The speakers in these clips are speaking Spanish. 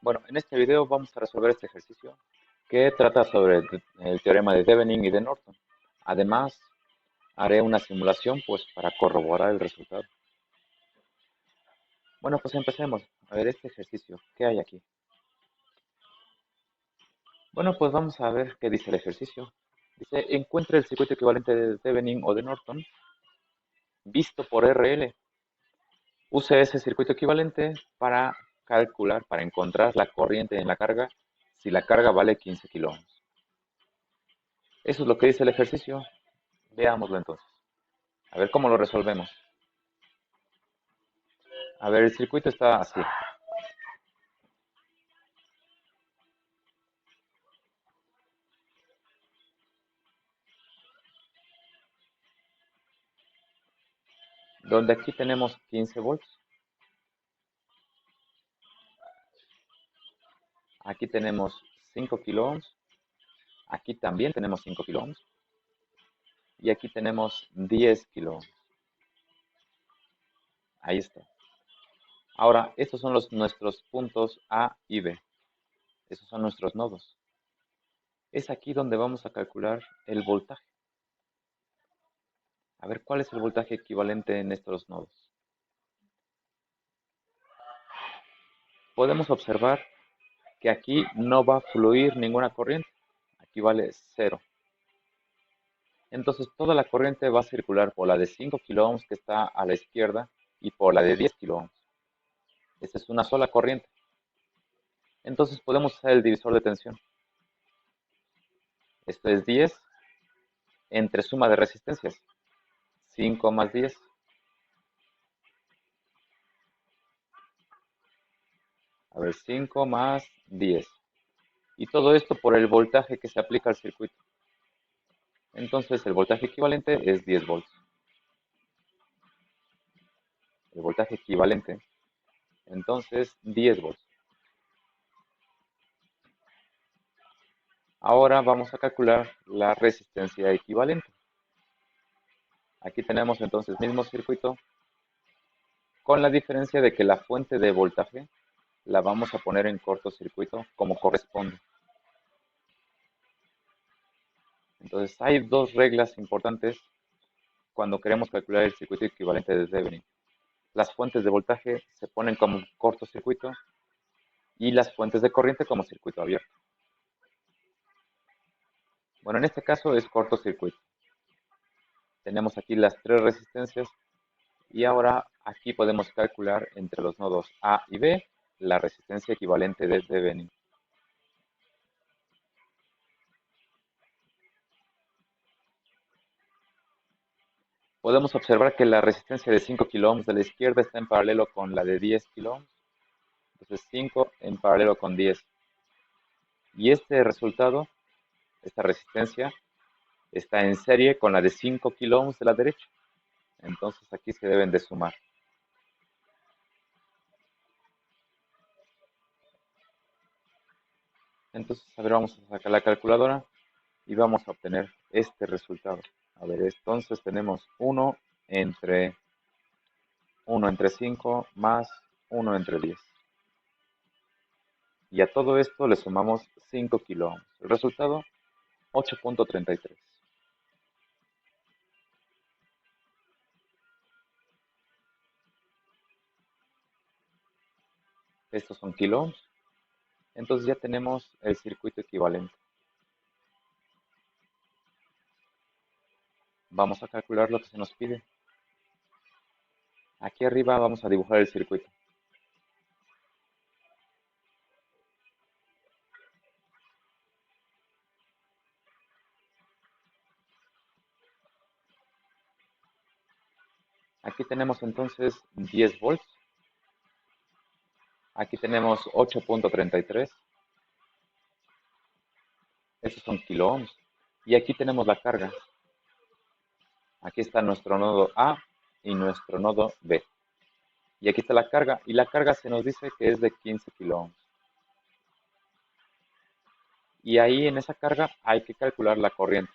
Bueno, en este video vamos a resolver este ejercicio que trata sobre el teorema de Thevenin y de Norton. Además, haré una simulación pues para corroborar el resultado. Bueno, pues empecemos. A ver este ejercicio. ¿Qué hay aquí? Bueno, pues vamos a ver qué dice el ejercicio. Dice, encuentre el circuito equivalente de Thevenin o de Norton visto por RL. Use ese circuito equivalente para calcular, para encontrar la corriente en la carga si la carga vale 15 kiloohms. Eso es lo que dice el ejercicio. Veámoslo entonces. A ver cómo lo resolvemos. A ver, el circuito está así. Donde aquí tenemos 15 volts. Aquí tenemos 5 kiloohms. Aquí también tenemos 5 kiloohms. Y aquí tenemos 10 kiloohms. Ahí está. Ahora, estos son nuestros puntos A y B. Esos son nuestros nodos. Es aquí donde vamos a calcular el voltaje. A ver, ¿cuál es el voltaje equivalente en estos nodos? Podemos observar que aquí no va a fluir ninguna corriente. Aquí vale 0. Entonces toda la corriente va a circular por la de 5 kiloohms que está a la izquierda y por la de 10 kiloohms. Esta es una sola corriente. Entonces podemos usar el divisor de tensión. Esto es 10 entre suma de resistencias. 5 más 10. A ver, 5 más 10. Y todo esto por el voltaje que se aplica al circuito. Entonces el voltaje equivalente es 10 volts. El voltaje equivalente, entonces 10 volts. Ahora vamos a calcular la resistencia equivalente. Aquí tenemos entonces el mismo circuito, con la diferencia de que la fuente de voltaje la vamos a poner en cortocircuito como corresponde. Entonces hay dos reglas importantes cuando queremos calcular el circuito equivalente de Thevenin. Las fuentes de voltaje se ponen como cortocircuito y las fuentes de corriente como circuito abierto. Bueno, en este caso es cortocircuito. Tenemos aquí las tres resistencias y ahora aquí podemos calcular entre los nodos A y B la resistencia equivalente de Thevenin. Podemos observar que la resistencia de 5 kiloohms de la izquierda está en paralelo con la de 10 kiloohms. Entonces 5 en paralelo con 10. Y este resultado, esta resistencia, está en serie con la de 5 kiloohms de la derecha. Entonces aquí se deben de sumar. Entonces, a ver, vamos a sacar la calculadora y vamos a obtener este resultado. A ver, entonces tenemos 1 entre 5 más 1 entre 10. Y a todo esto le sumamos 5 kiloohms. El resultado, 8.33. Estos son kiloohms. Entonces ya tenemos el circuito equivalente. Vamos a calcular lo que se nos pide. Aquí arriba vamos a dibujar el circuito. Aquí tenemos entonces 10 volts. Aquí tenemos 8.33. Estos son kiloohms. Y aquí tenemos la carga. Aquí está nuestro nodo A y nuestro nodo B. Y aquí está la carga. Y la carga se nos dice que es de 15 kiloohms. Y ahí en esa carga hay que calcular la corriente.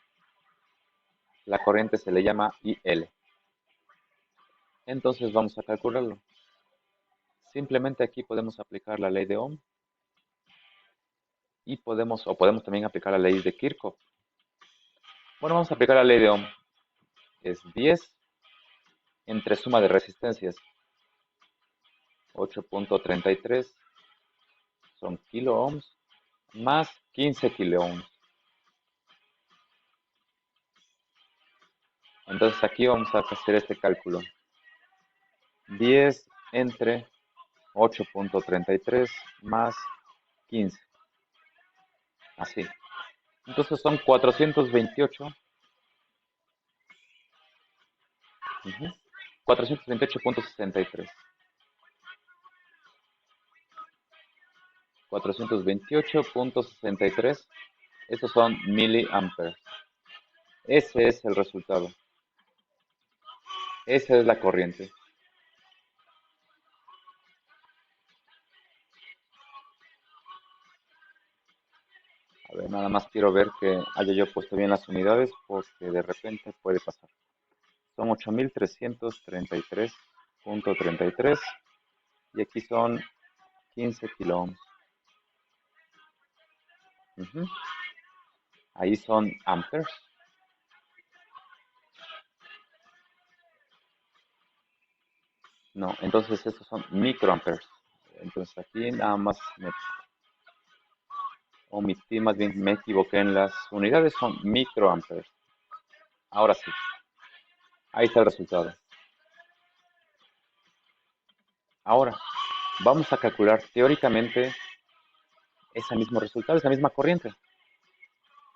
La corriente se le llama IL. Entonces vamos a calcularlo. Simplemente aquí podemos aplicar la ley de Ohm y podemos también aplicar la ley de Kirchhoff. Bueno, vamos a aplicar la ley de Ohm. Es 10 entre suma de resistencias. 8.33 son kilo ohms más 15 kilo ohms. Entonces aquí vamos a hacer este cálculo. 10 entre 8.33 más 15. Así. Entonces son 428. 428.63. 428.63. Estos son miliamperes. Ese es el resultado. Esa es la corriente. A ver, nada más quiero ver que haya yo puesto bien las unidades porque de repente puede pasar. Son 8333.33 y aquí son 15 kilo ohms. Ahí son amperes. No, entonces estos son microamperes. Entonces aquí nada más me omití, más bien me equivoqué en las unidades, son microamperes. Ahora sí, ahí está el resultado. Ahora, vamos a calcular teóricamente ese mismo resultado, esa misma corriente.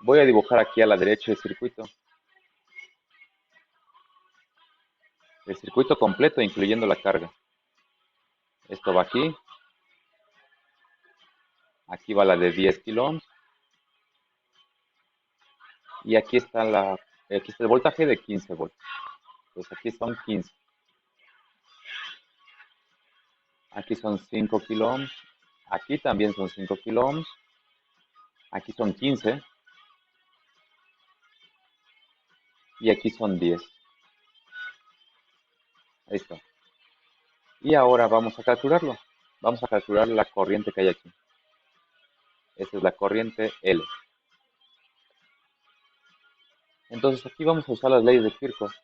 Voy a dibujar aquí a la derecha el circuito. El circuito completo, incluyendo la carga. Esto va aquí. Aquí va la de 10 kilo ohms. Y aquí está el voltaje de 15 volts. Entonces aquí son 15. Aquí son 5 kilo ohms. Aquí también son 5 kilo ohms. Aquí son 15. Y aquí son 10. Ahí está. Y ahora vamos a calcularlo. Vamos a calcular la corriente que hay aquí. Esta es la corriente L. Entonces aquí vamos a usar las leyes de Kirchhoff.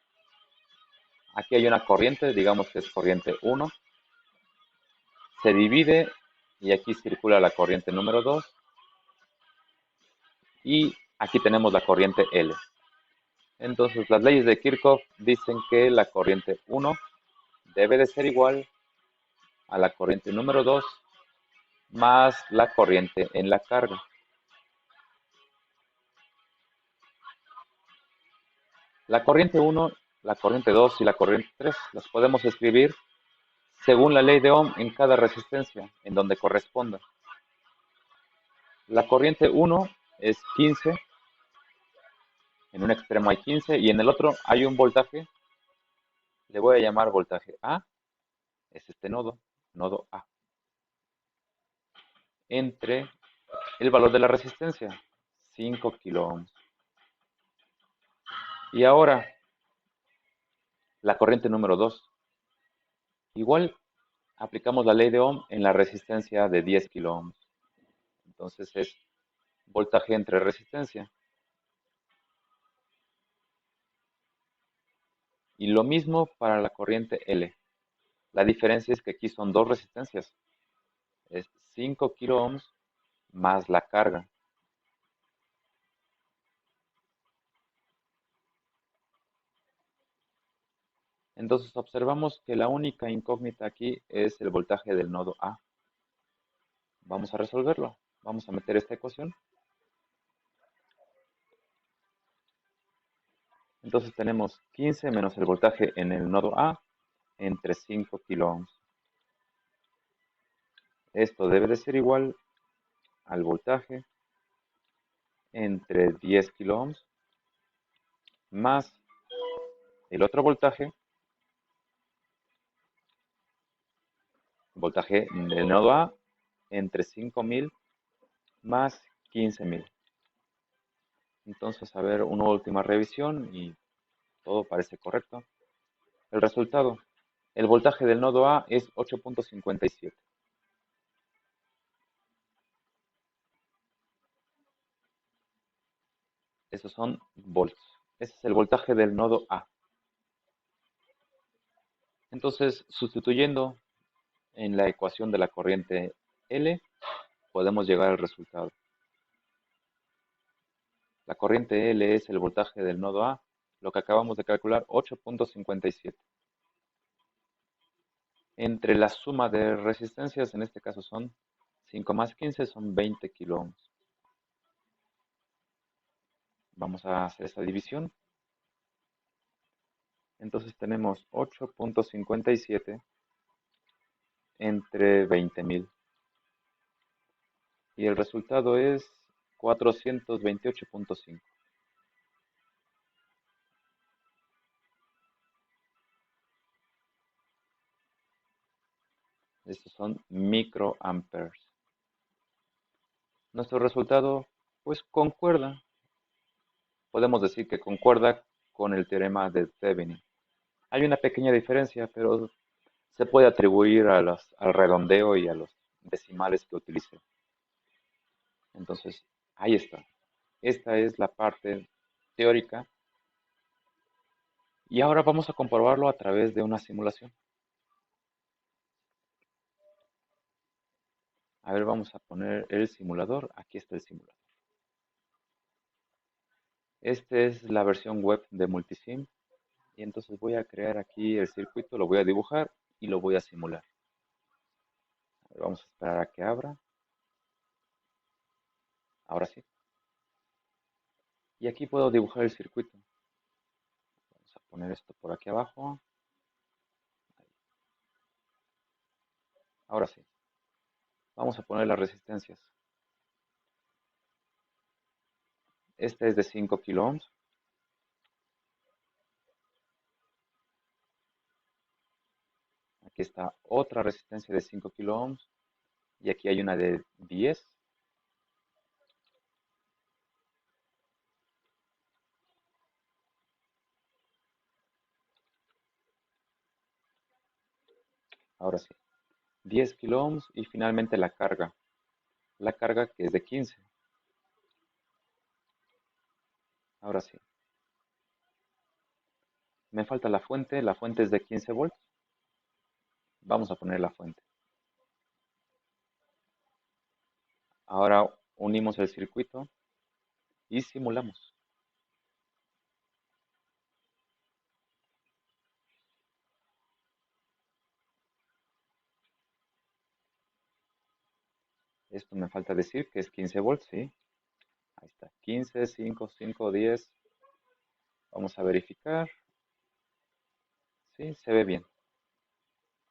Aquí hay una corriente, digamos que es corriente 1. Se divide y aquí circula la corriente número 2. Y aquí tenemos la corriente L. Entonces las leyes de Kirchhoff dicen que la corriente 1 debe de ser igual a la corriente número 2 más la corriente en la carga. La corriente 1, la corriente 2 y la corriente 3 las podemos escribir según la ley de Ohm en cada resistencia, en donde corresponda. La corriente 1 es 15, en un extremo hay 15 y en el otro hay un voltaje, le voy a llamar voltaje A, es este nodo, nodo A, entre el valor de la resistencia, 5 kilo ohms. Y ahora, la corriente número 2. Igual, aplicamos la ley de Ohm en la resistencia de 10 kilo ohms. Entonces es voltaje entre resistencia. Y lo mismo para la corriente L. La diferencia es que aquí son dos resistencias. Es 5 kilo ohms más la carga. Entonces observamos que la única incógnita aquí es el voltaje del nodo A. Vamos a resolverlo. Vamos a meter esta ecuación. Entonces tenemos 15 menos el voltaje en el nodo A entre 5 kilo ohms. Esto debe de ser igual al voltaje entre 10 kilo ohms más el otro voltaje del nodo A entre 5000 más 15000. Entonces, a ver, una última revisión y todo parece correcto. El resultado, el voltaje del nodo A es 8.57. Esos son volts. Ese es el voltaje del nodo A. Entonces, sustituyendo en la ecuación de la corriente L, podemos llegar al resultado. La corriente L es el voltaje del nodo A, lo que acabamos de calcular, 8.57. Entre la suma de resistencias, en este caso son 5 más 15, son 20 kilo ohms. Vamos a hacer esta división. Entonces tenemos 8.57 entre 20.000. Y el resultado es 428.5. Estos son microamperes. Nuestro resultado, pues concuerda. Podemos decir que concuerda con el teorema de Thevenin. Hay una pequeña diferencia, pero se puede atribuir al redondeo y a los decimales que utilicé. Entonces, ahí está. Esta es la parte teórica. Y ahora vamos a comprobarlo a través de una simulación. A ver, vamos a poner el simulador. Aquí está el simulador. Esta es la versión web de Multisim. Y entonces voy a crear aquí el circuito, lo voy a dibujar y lo voy a simular. A ver, vamos a esperar a que abra. Ahora sí. Y aquí puedo dibujar el circuito. Vamos a poner esto por aquí abajo. Ahora sí. Vamos a poner las resistencias. Este es de 5 kilo ohms. Aquí está otra resistencia de 5 kilo ohms. Y aquí hay una de 10. Ahora sí. 10 kilo ohms y finalmente la carga. La carga que es de 15. Ahora sí. Me falta la fuente es de 15 volts. Vamos a poner la fuente. Ahora unimos el circuito y simulamos. Esto me falta decir que es 15 volts, ¿sí? Ahí está, 15, 5, 5, 10. Vamos a verificar. Sí, se ve bien.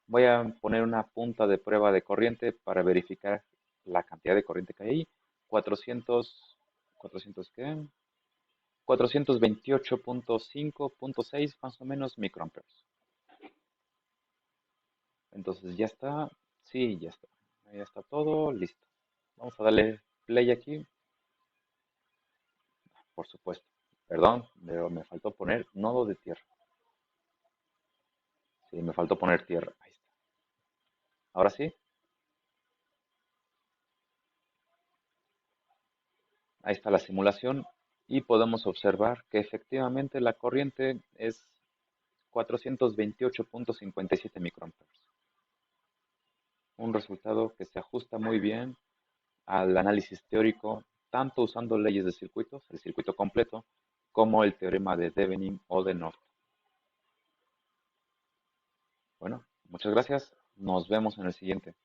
Voy a poner una punta de prueba de corriente para verificar la cantidad de corriente que hay ahí. 400 ¿qué? 428.5.6 más o menos microamperes. Entonces ya está. Sí, ya está. Ya está todo listo. Vamos a darle play aquí. Por supuesto. Perdón, pero me faltó poner nodo de tierra. Sí, me faltó poner tierra. Ahí está. Ahora sí. Ahí está la simulación y podemos observar que efectivamente la corriente es 428.57 microamperes. Un resultado que se ajusta muy bien al análisis teórico, tanto usando leyes de circuitos, el circuito completo, como el teorema de Thevenin o de Norton. Bueno, muchas gracias. Nos vemos en el siguiente.